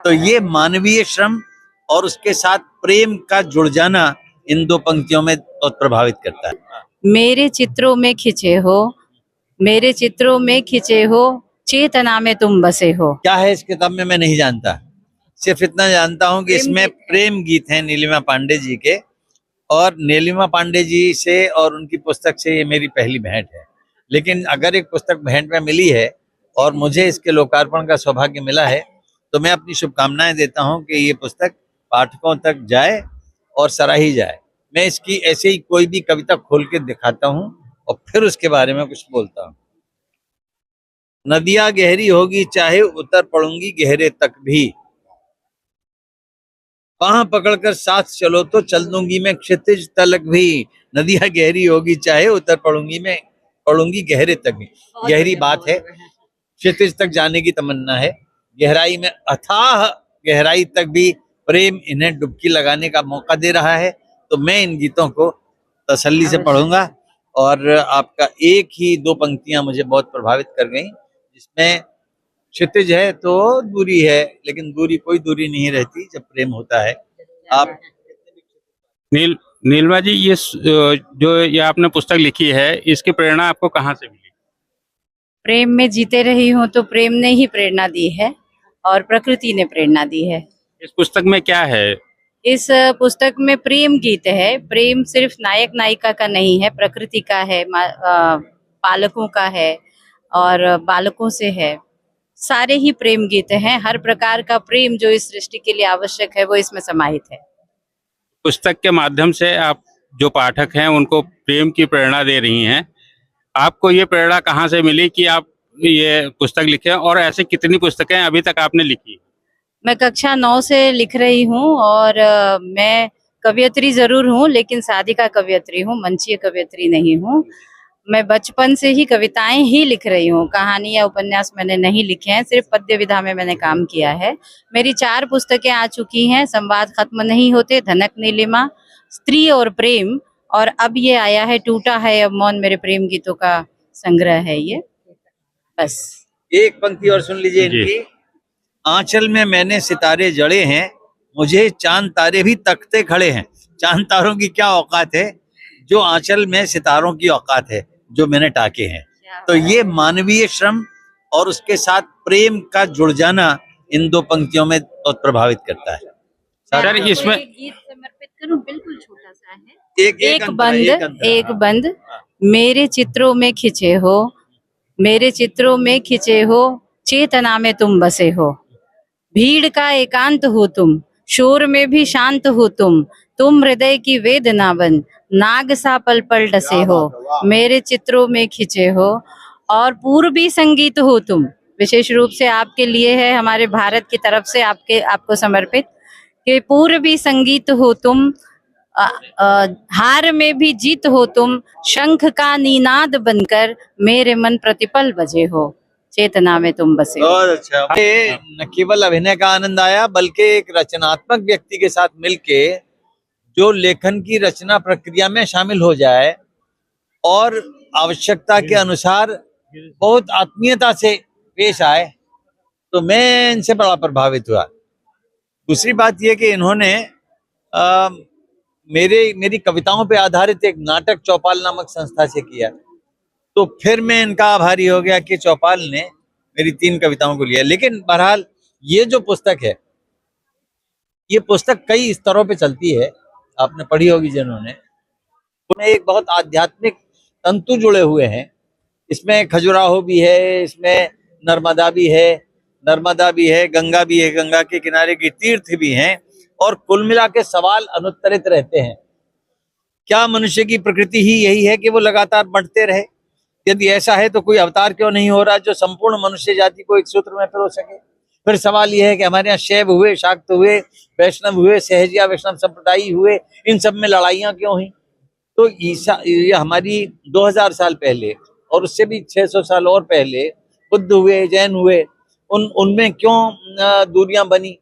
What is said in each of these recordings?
तो ये मानवीय श्रम और उसके साथ प्रेम का जुड़ जाना इन दो पंक्तियों में बहुत प्रभावित करता है। मेरे चित्रों में खिंचे हो, मेरे चित्रों में खिंचे हो, चेतना में तुम बसे हो। क्या है इस किताब में मैं नहीं जानता, सिर्फ इतना जानता हूँ कि इसमें प्रेम गीत हैं नीलिमा पांडे जी के, और नीलिमा पांडे जी से और उनकी पुस्तक से ये मेरी पहली भेंट है। लेकिन अगर एक पुस्तक भेंट में मिली है और मुझे इसके लोकार्पण का सौभाग्य मिला है, तो मैं अपनी शुभकामनाएं देता हूं कि ये पुस्तक पाठकों तक जाए और सराही जाए। मैं इसकी ऐसे ही कोई भी कविता खोल के दिखाता हूं और फिर उसके बारे में कुछ बोलता हूं। नदियां गहरी होगी चाहे उतर पड़ूंगी गहरे तक भी, बाह पकड़कर साथ चलो तो चल दूंगी मैं क्षितिज तलक भी। नदियां गहरी होगी चाहे उतर पड़ूंगी गहरे तक भी। गहरी बात है, क्षितिज तक जाने की तमन्ना है, गहराई में अथाह गहराई तक भी प्रेम इन्हें डुबकी लगाने का मौका दे रहा है। तो मैं इन गीतों को तसल्ली से पढ़ूंगा और आपका एक ही दो पंक्तियां मुझे बहुत प्रभावित कर गई, जिसमें क्षितिज है तो दूरी है, लेकिन दूरी कोई दूरी नहीं रहती जब प्रेम होता है। आप नीलमा जी, जो ये आपने पुस्तक लिखी है, इसकी प्रेरणा आपको कहाँ से मिली? प्रेम में जीते रही हूँ तो प्रेम ने ही प्रेरणा दी है और प्रकृति ने प्रेरणा दी है। इस पुस्तक में क्या है? इस पुस्तक में प्रेम गीत है। प्रेम सिर्फ नायक नायिका का नहीं है, प्रकृति का है, पालकों का है और बालकों से है। सारे ही प्रेम गीत हैं। हर प्रकार का प्रेम जो इस सृष्टि के लिए आवश्यक है वो इसमें समाहित है। पुस्तक के माध्यम से आप जो पाठक हैं उनको प्रेम की प्रेरणा दे रही हैं। आपको ये प्रेरणा कहाँ से मिली कि आप ये पुस्तक लिखें, और ऐसे कितनी पुस्तकें अभी तक आपने लिखी? मैं कक्षा 9 से लिख रही हूँ और मैं कवियत्री जरूर हूँ, लेकिन साधिका कवियत्री हूँ, मंचीय कवियत्री नहीं हूँ। मैं बचपन से ही कविताएं ही लिख रही हूँ। कहानी या उपन्यास मैंने नहीं लिखे हैं, सिर्फ पद्य विधा में मैंने काम किया है। मेरी 4 पुस्तकें आ चुकी हैं। संवाद खत्म नहीं होते, धनक नीलिमा, स्त्री और प्रेम, और अब ये आया है टूटा है अब मौन, मेरे प्रेम गीतों का संग्रह है ये। बस एक पंक्ति और सुन लीजिए इनकी। आंचल में मैंने सितारे जड़े हैं, मुझे चांद तारे भी तकते खड़े हैं। चांद तारों की क्या औकात है, जो आंचल में सितारों की औकात है जो मैंने टाके हैं। तो ये मानवीय श्रम और उसके साथ प्रेम का जुड़ जाना इन दो पंक्तियों में बहुत प्रभावित करता है। सर, इसमें गीत समर्पित करूं, बिल्कुल छोटा सा है। एक बंद मेरे चित्रों में खिंचे हो, मेरे चित्रों में खिंचे हो, चेतना में तुम बसे हो। भीड़ का एकांत हो तुम, शोर में भी शांत हो तुम हृदय की वेदना बन, नाग सा पल पल डसे हो। मेरे चित्रों में खिंचे हो और पूर्वी संगीत हो तुम। विशेष रूप से आपके लिए है, हमारे भारत की तरफ से आपको समर्पित, कि पूर्वी संगीत हो तुम, हार में भी जीत हो तुम, शंख का निनाद बनकर मेरे मन प्रतिपल बजे हो, चेतना में तुम बसे। बहुत अच्छा। न केवल अभिनय का आनंद आया, बल्कि एक रचनात्मक व्यक्ति के साथ मिलके जो लेखन की रचना प्रक्रिया में शामिल हो जाए और आवश्यकता के अनुसार बहुत आत्मीयता से पेश आए, तो मैं इनसे बड़ा प्रभावित हुआ। दूसरी बात यह कि इन्होंने मेरी कविताओं पे आधारित एक नाटक चौपाल नामक संस्था से किया, तो फिर मैं इनका आभारी हो गया कि चौपाल ने मेरी 3 कविताओं को लिया। लेकिन बहरहाल ये जो पुस्तक है, ये पुस्तक कई स्तरों पे चलती है, आपने पढ़ी होगी जिन्होंने, उन्हें एक बहुत आध्यात्मिक तंतु जुड़े हुए हैं। इसमें खजुराहो भी है, इसमें नर्मदा भी है, गंगा भी है, गंगा के किनारे की तीर्थ भी हैं, और कुल मिला के सवाल अनुत्तरित रहते हैं। क्या मनुष्य की प्रकृति ही यही है कि वो लगातार बढ़ते रहे? यदि ऐसा है तो कोई अवतार क्यों नहीं हो रहा जो संपूर्ण मनुष्य जाति को एक सूत्र में पिरो सके? फिर सवाल यह है कि हमारे यहाँ शैव हुए, शाक्त हुए, वैष्णव हुए, सहजिया वैष्णव संप्रदायी हुए, इन सब में लड़ाइयां क्यों हुई? तो ये हमारी 2000 साल पहले और उससे भी 600 साल और पहले बुद्ध हुए, जैन हुए, उनमें क्यों दूरियां बनी?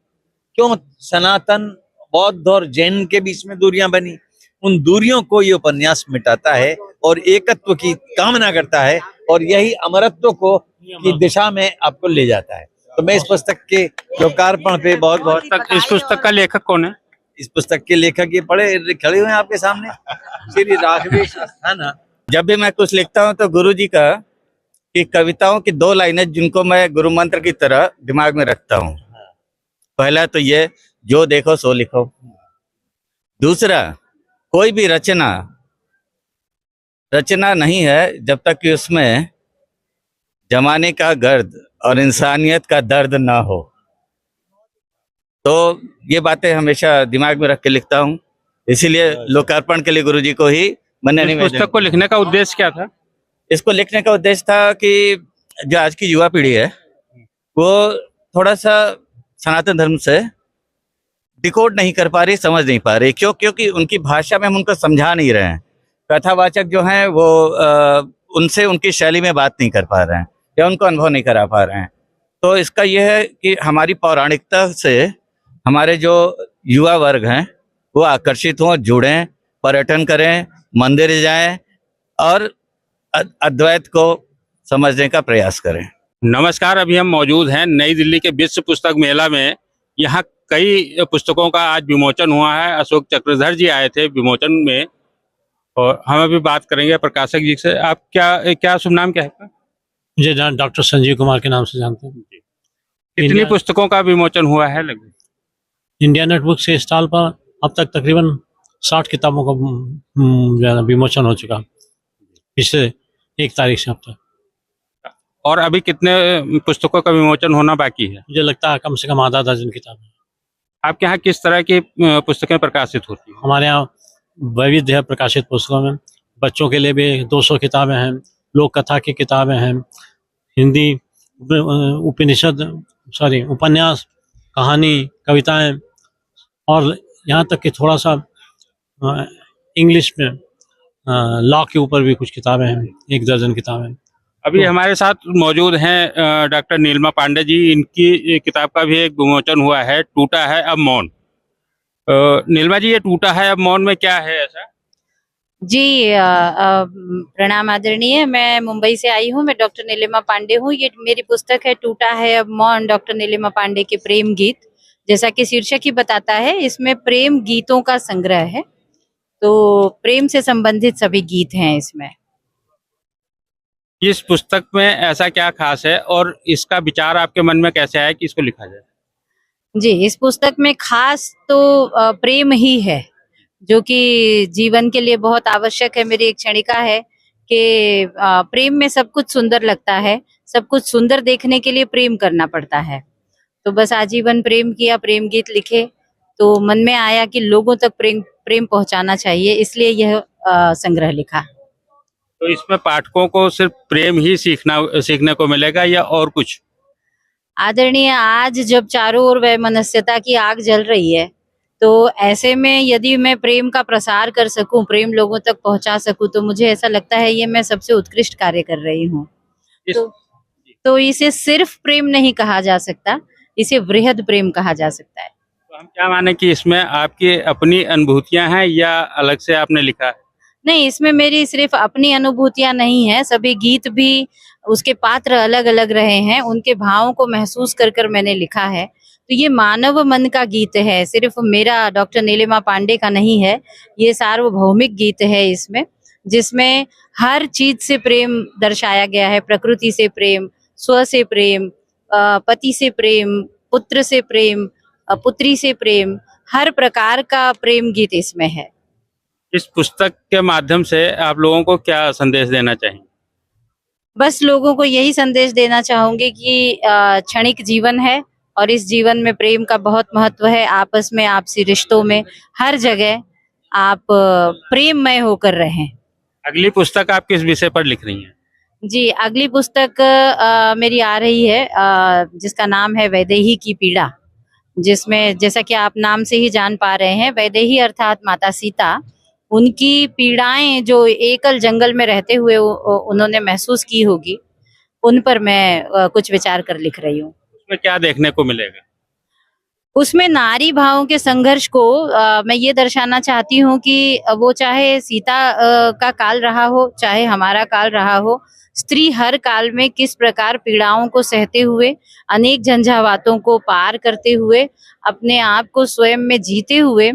क्यों सनातन बौद्ध और जैन के बीच में दूरियां बनी? उन दूरियों को ये उपन्यास मिटाता है और एकत्व की कामना करता है, और यही अमरत्व को की दिशा में आपको ले जाता है। तो मैं इस पुस्तक के लोकार्पण पे बहुत बहुत इस पुस्तक का लेखक कौन है? इस पुस्तक के लेखक ये पढ़े खड़े हुए हैं आपके सामने, श्री राघवेश अस्थाना। जब भी मैं कुछ लिखता हूँ तो गुरु जी का कि कविताओं की 2 लाइनें जिनको मैं गुरु मंत्र की तरह दिमाग में रखता हूँ। पहला तो ये, जो देखो सो लिखो। दूसरा, कोई भी रचना नहीं है जब तक कि उसमें जमाने का गर्द और इंसानियत का दर्द ना हो। तो ये बातें हमेशा दिमाग में रख के लिखता हूँ, इसीलिए लोकार्पण के लिए गुरुजी को ही मैंने इस पुस्तक को लिखने का उद्देश्य क्या था? इसको लिखने का उद्देश्य था कि जो आज की युवा पीढ़ी है वो थोड़ा सा सनातन धर्म से डिकोड नहीं कर पा रही, समझ नहीं पा रही। क्योंकि उनकी भाषा में हम उनको समझा नहीं रहे हैं। कथावाचक जो हैं वो उनसे उनकी शैली में बात नहीं कर पा रहे हैं या उनको अनुभव नहीं करा पा रहे हैं। तो इसका यह है कि हमारी पौराणिकता से हमारे जो युवा वर्ग हैं वो आकर्षित हों, जुड़ें, पर्यटन करें, मंदिर जाएं और अद्वैत को समझने का प्रयास करें। नमस्कार, अभी हम मौजूद हैं नई दिल्ली के विश्व पुस्तक मेला में। यहाँ कई पुस्तकों का आज विमोचन हुआ है। अशोक चक्रधर जी आए थे विमोचन में और हम अभी बात करेंगे प्रकाशक जी से। आप क्या शुभ नाम क्या है आपका? मुझे डॉक्टर संजीव कुमार के नाम से जानते हैं। कितनी पुस्तकों का विमोचन हुआ है लगभग? इंडिया नेट बुक के स्टॉल पर अब तक तकरीबन 60 किताबों का जो है विमोचन हो चुका पिछले 1 तारीख से अब तक। और अभी कितने पुस्तकों का विमोचन होना बाकी है? मुझे लगता है कम से कम आधा दर्जन किताबें। आपके यहाँ किस तरह की पुस्तकें प्रकाशित होती हैं? हमारे यहाँ वैविध्य है प्रकाशित पुस्तकों में। बच्चों के लिए भी 200 किताबें हैं, लोक कथा की किताबें हैं, हिंदी उपन्यास, कहानी, कविताएं और यहाँ तक कि थोड़ा सा इंग्लिश में लॉ के ऊपर भी कुछ किताबें हैं, 1 दर्जन किताबें। अभी हमारे साथ मौजूद हैं डॉक्टर नीलिमा पांडे जी। इनकी किताब का भी एक विमोचन हुआ है, टूटा है अब मौन। नीलिमा जी, ये टूटा है अब मौन में क्या है ऐसा? जी प्रणाम आदरणीय। मैं मुंबई से आई हूँ। मैं डॉक्टर नीलिमा पांडे हूँ। ये मेरी पुस्तक है टूटा है अब मौन, डॉक्टर नीलिमा पांडे के प्रेम गीत। जैसा कि शीर्षक ही बताता है, इसमें प्रेम गीतों का संग्रह है, तो प्रेम से संबंधित सभी गीत हैं इसमें। इस पुस्तक में ऐसा क्या खास है और इसका विचार आपके मन में कैसे आया कि इसको लिखा जाए? जी, इस पुस्तक में खास तो प्रेम ही है, जो कि जीवन के लिए बहुत आवश्यक है। मेरी एक क्षणिका है कि प्रेम में सब कुछ सुंदर लगता है, सब कुछ सुंदर देखने के लिए प्रेम करना पड़ता है। तो बस आजीवन प्रेम किया, प्रेम गीत लिखे, तो मन में आया कि लोगों तक प्रेम पहुंचाना चाहिए, इसलिए यह संग्रह लिखा। तो इसमें पाठकों को सिर्फ प्रेम ही सीखने को मिलेगा या और कुछ? आदरणीय, आज जब चारों ओर वैमनस्यता की आग जल रही है, तो ऐसे में यदि मैं प्रेम का प्रसार कर सकूं, प्रेम लोगों तक पहुंचा सकूं, तो मुझे ऐसा लगता है ये मैं सबसे उत्कृष्ट कार्य कर रही हूँ। तो इसे सिर्फ प्रेम नहीं कहा जा सकता, इसे वृहद प्रेम कहा जा सकता है। तो हम क्या माने कि इसमें आपकी अपनी अनुभूतियां हैं या अलग से आपने लिखा है? नहीं, इसमें मेरी सिर्फ अपनी अनुभूतियां नहीं है, सभी गीत भी, उसके पात्र अलग अलग रहे हैं, उनके भावों को महसूस कर मैंने लिखा है। तो ये मानव मन का गीत है, सिर्फ मेरा डॉक्टर नीलिमा पांडे का नहीं है, ये सार्वभौमिक गीत है इसमें, जिसमें हर चीज से प्रेम दर्शाया गया है। प्रकृति से प्रेम, स्व से प्रेम, पति से प्रेम, पुत्र से प्रेम, पुत्री से प्रेम, हर प्रकार का प्रेम गीत इसमें है। इस पुस्तक के माध्यम से आप लोगों को क्या संदेश देना चाहेंगे? बस लोगों को यही संदेश देना चाहूंगी कि क्षणिक जीवन है और इस जीवन में प्रेम का बहुत महत्व है। आपस में, आपसी रिश्तों में, हर जगह आप प्रेममय होकर रहें। अगली पुस्तक आप किस विषय पर लिख रही हैं? जी, अगली पुस्तक मेरी आ रही है, जिसका नाम है वैदेही की पीड़ा, जिसमें जैसा कि आप नाम से ही जान पा रहे हैं, वैदेही अर्थात माता सीता, उनकी पीड़ाएं जो एकल जंगल में रहते हुए उन्होंने महसूस की होगी, उन पर मैं कुछ विचार कर लिख रही हूँ। उसमें क्या देखने को मिलेगा? उसमें नारी भावों के संघर्ष को मैं ये दर्शाना चाहती हूँ कि वो चाहे सीता का काल रहा हो, चाहे हमारा काल रहा हो, स्त्री हर काल में किस प्रकार पीड़ाओं को सहते हुए, अनेक झंझावातों को पार करते हुए, अपने आप को स्वयं में जीते हुए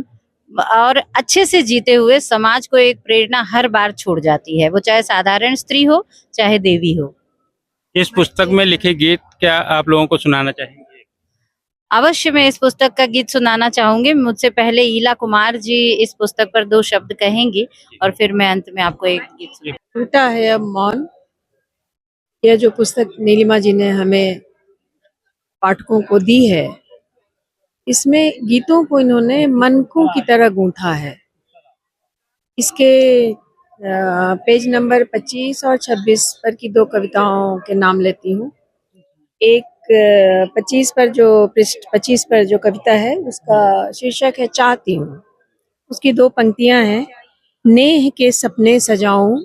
और अच्छे से जीते हुए समाज को एक प्रेरणा हर बार छोड़ जाती है, वो चाहे साधारण स्त्री हो चाहे देवी हो। इस पुस्तक में लिखे गीत क्या आप लोगों को सुनाना चाहेंगे? अवश्य मैं इस पुस्तक का गीत सुनाना चाहूंगी। मुझसे पहले ईला कुमार जी इस पुस्तक पर 2 शब्द कहेंगी और फिर मैं अंत में आपको एक गीत सुनाऊंगी। टूटा है अब मौन, यह जो पुस्तक नीलिमा जी ने हमें पाठकों को दी है, इसमें गीतों को इन्होंने मनकों की तरह गूंथा है। इसके पेज नंबर 25 और 26 पर की 2 कविताओं के नाम लेती हूँ। एक 25 पर जो पृष्ठ 25 पर जो कविता है उसका शीर्षक है चाहती हूँ। उसकी 2 पंक्तियां हैं, नेह के सपने सजाऊं,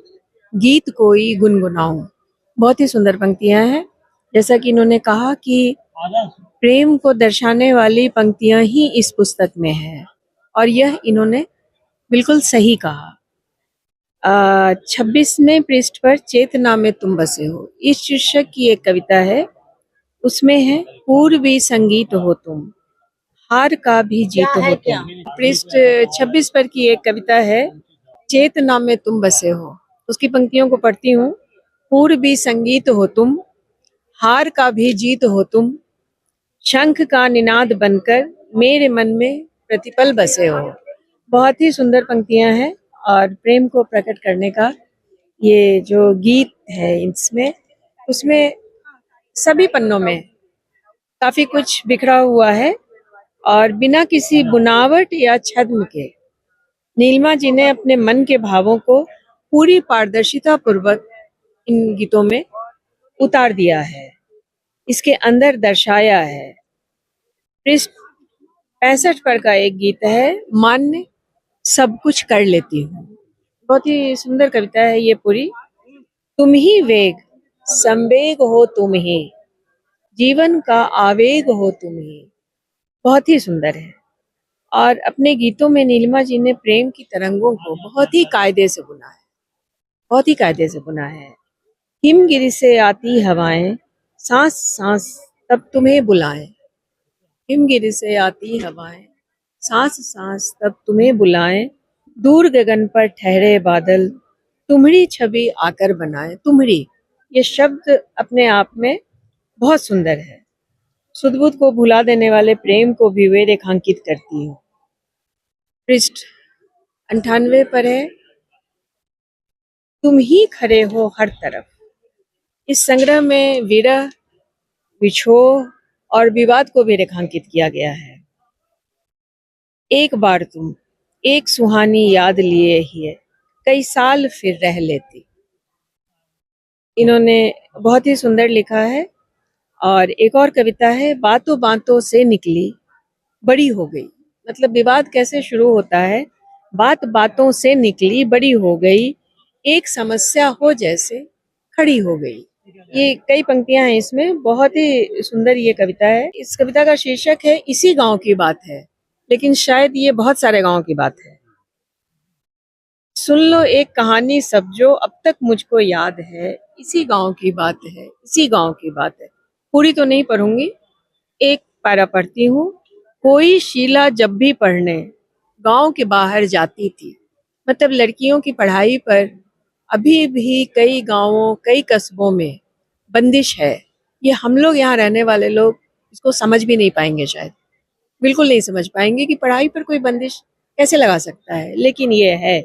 गीत कोई गुनगुनाऊं। बहुत ही सुंदर पंक्तियां हैं। जैसा कि इन्होंने कहा कि प्रेम को दर्शाने वाली पंक्तियां ही इस पुस्तक में है और यह इन्होंने बिल्कुल सही कहा। 26वें पृष्ठ पर चेतना में तुम बसे हो, इस शीर्षक की एक कविता है। उसमें है पूर्वी संगीत हो तुम, हार का भी जीत हो तुम। पृष्ठ 26 पर की एक कविता है, चेतना में तुम बसे हो। उसकी पंक्तियों को पढ़ती हूँ। पूर्वी संगीत हो तुम, हार का भी जीत हो तुम, शंख का निनाद बनकर मेरे मन में प्रतिपल बसे हो। बहुत ही सुंदर पंक्तियां हैं और प्रेम को प्रकट करने का ये जो गीत है इसमें, उसमें सभी पन्नों में काफी कुछ बिखरा हुआ है और बिना किसी बुनावट या छद्म के नीलिमा जी ने अपने मन के भावों को पूरी पारदर्शिता पूर्वक इन गीतों में उतार दिया है, इसके अंदर दर्शाया है। पृष्ठ 65 पर का एक गीत है, मान्य सब कुछ कर लेती हूँ। बहुत ही सुंदर कविता है ये पूरी। तुम ही वेग संवेग हो तुम ही, जीवन का आवेग हो तुम ही। बहुत ही सुंदर है। और अपने गीतों में नीलिमा जी ने प्रेम की तरंगों को बहुत ही कायदे से बुना है, बहुत ही कायदे से बुना है। हिमगिरी से आती हवाएं, सांस सांस तब तुम्हें बुलाएं। हिमगिरी से आती हवाएं, सांस सांस तब तुम्हें बुलाएं। दूर गगन पर ठहरे बादल, तुम्हारी छवि आकर बनाए। तुम्हारी, ये शब्द अपने आप में बहुत सुंदर है। सुध-बुध को भुला देने वाले प्रेम को भी वे रेखांकित करती हूँ। पृष्ठ 98 पर है, तुम ही खड़े हो हर तरफ। इस संग्रह में विरह, विछोह और विवाद को भी रेखांकित किया गया है। एक बार तुम एक सुहानी याद लिए ही कई साल फिर रह लेती। इन्होंने बहुत ही सुंदर लिखा है। और एक और कविता है, बातों बातों से निकली बड़ी हो गई। मतलब विवाद कैसे शुरू होता है, बात बातों से निकली बड़ी हो गई, एक समस्या हो जैसे खड़ी हो गई। ये कई पंक्तियां हैं इसमें, बहुत ही सुंदर ये कविता है। इस कविता का शीर्षक है इसी गांव की बात है, लेकिन शायद ये बहुत सारे गांव की बात है। सुन लो एक कहानी सब जो अब तक मुझको याद है, इसी गांव की बात है, इसी गांव की बात है। पूरी तो नहीं पढ़ूंगी, एक पैरा पढ़ती हूँ। कोई शीला जब भी पढ़ने गांव के बाहर जाती थी। मतलब लड़कियों की पढ़ाई पर अभी भी कई गांवों, कई कस्बों में बंदिश है। ये हम लोग यहाँ रहने वाले लोग इसको समझ भी नहीं पाएंगे, शायद बिल्कुल नहीं समझ पाएंगे कि पढ़ाई पर कोई बंदिश कैसे लगा सकता है, लेकिन ये है,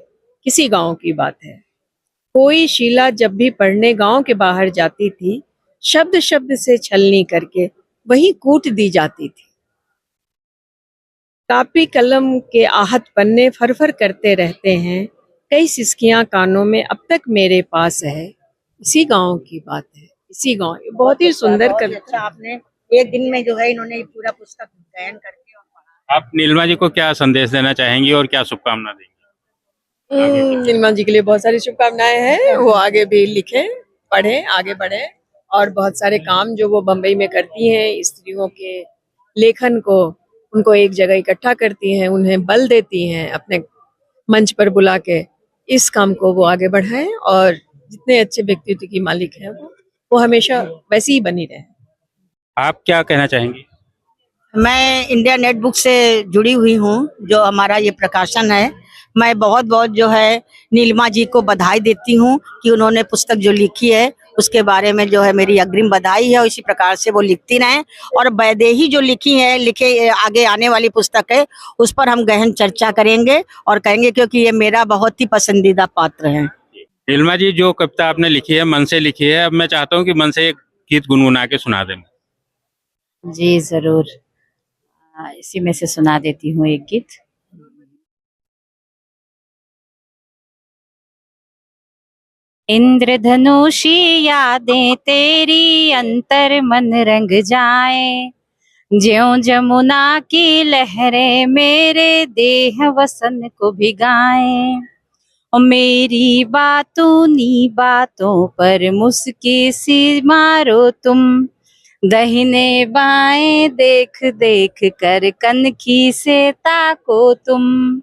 किसी गांव की बात है। कोई शीला जब भी पढ़ने गांव के बाहर जाती थी, शब्द शब्द से छलनी करके वहीं कूट दी जाती थी। कापी कलम के आहत पन्ने फरफर करते रहते हैं, कई सिसकियां कानों में अब तक मेरे पास है, इसी गांव की बात है, इसी गांव। बहुत ही सुंदर कविता। आपने एक दिन में जो है इन्होंने पूरा पुस्तक गायन करके और पढ़ा। आप नीलिमा जी को क्या संदेश देना चाहेंगी और क्या शुभकामना देंगी? नीलिमा जी के लिए बहुत सारी शुभकामनाएं हैं। वो आगे भी लिखें, पढ़ें, आगे बढ़ें और बहुत सारे काम जो वो बम्बई में करती हैं स्त्रियों के लेखन को उनको एक जगह इकट्ठा करती हैं, उन्हें बल देती हैं अपने मंच पर बुला के। इस काम को वो आगे बढ़ाएं और जितने अच्छे व्यक्तित्व की मालिक है वो हमेशा वैसी ही बनी रहे। आप क्या कहना चाहेंगी? मैं इंडिया नेट बुक से जुड़ी हुई हूँ, जो हमारा ये प्रकाशन है। मैं बहुत बहुत जो है नीलिमा जी को बधाई देती हूँ कि उन्होंने पुस्तक जो लिखी है उसके बारे में जो है मेरी अग्रिम बधाई है। इसी प्रकार से वो लिखती रहें और वैदेही जो लिखी है, लिखे आगे आने वाली पुस्तक है, उस पर हम गहन चर्चा करेंगे और कहेंगे, क्योंकि ये मेरा बहुत ही पसंदीदा पात्र है। नीलिमा जी, जो कविता आपने लिखी है मन से लिखी है, अब मैं चाहता हूँ कि मन से एक गीत गुनगुना के सुना दें। जी जरूर, इसी में से सुना देती हूँ एक गीत। इंद्रधनुषी यादें तेरी अंतर मन रंग जाए, ज्यों जमुना की लहरें मेरे देह वसन को भिगाए। और मेरी बातों पर मुस्की सी मारो तुम, दाहिने बाएं देख देख कर कनखी से ताको तुम।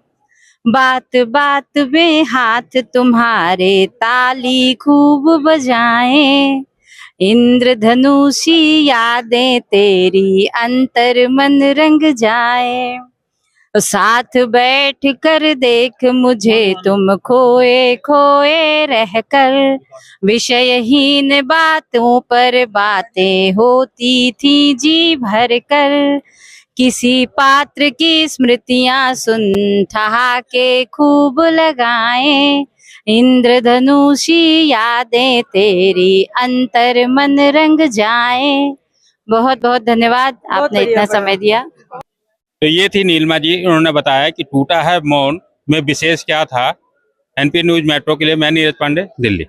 बात बात में हाथ तुम्हारे ताली खूब बजाएं, इंद्रधनुषी यादें तेरी अंतर मन रंग जाए। साथ बैठ कर देख मुझे तुम खोए खोए रहकर, विषयहीन बातों पर बातें होती थी जी भर कर। किसी पात्र की स्मृतियां सुन ठहाके खूब लगाए, इंद्रधनुषी यादें तेरी अंतर मन रंग जाए। बहुत बहुत धन्यवाद, आपने इतना समय दिया। तो ये थी नीलिमा जी, उन्होंने बताया कि टूटा है मौन में विशेष क्या था। एनपी न्यूज मेट्रो के लिए मैं नीरज पांडे, दिल्ली।